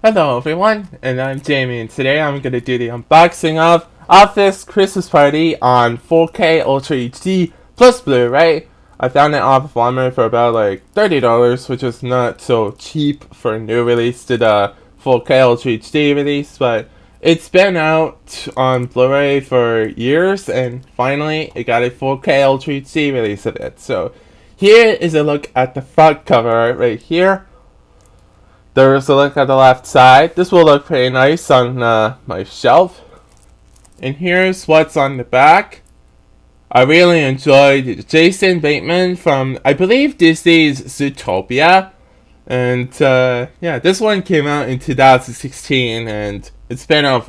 Hello everyone, and I'm Jamie, and today I'm going to do the unboxing of Office Christmas Party on 4K Ultra HD plus Blu-ray. I found it off of Walmart for about like $30, which is not so cheap for a new release to the 4K Ultra HD release, but it's been out on Blu-ray for years, and finally it got a 4K Ultra HD release of it. So here is a look at the front cover right here. There's a look at the left side. This will look pretty nice on my shelf. And here's what's on the back. I really enjoyed Jason Bateman from, I believe, Disney's Zootopia. And yeah, this one came out in 2016 and it's been out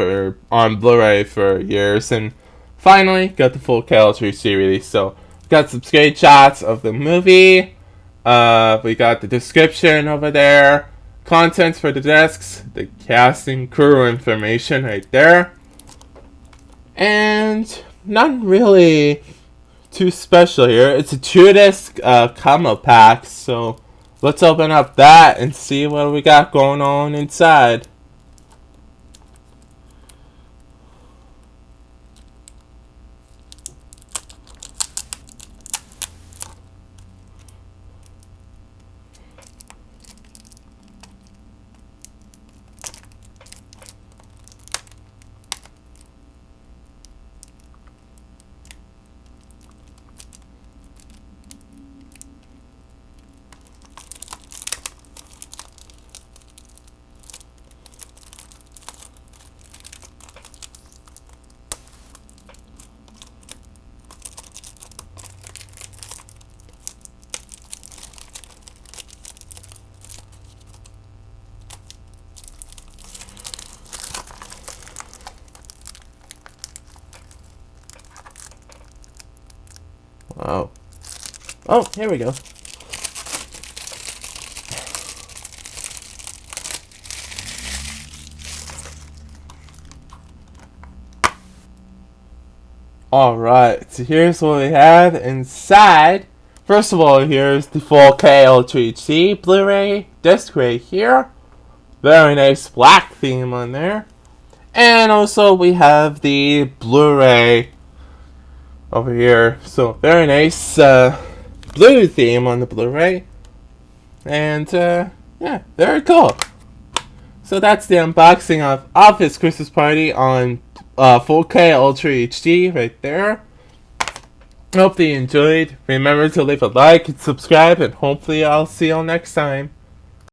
on Blu-ray for years. And finally got the full Ultra series. So we got some screenshots of the movie. We got the description over there. Contents for the discs, the cast and crew information right there, and not really too special here. It's a 2-disc combo pack, so let's open up that and see what we got going on inside. Wow. Oh, here we go. Alright, so here's what we have inside. First of all, here's the 4K Ultra HD Blu-ray disc right here. Very nice black theme on there. And also we have the Blu-ray over here. So very nice blue theme on the Blu-ray. And yeah, very cool. So that's the unboxing of Office Christmas Party on 4K Ultra HD right there. Hope you enjoyed. Remember to leave a like and subscribe, and hopefully I'll see you all next time.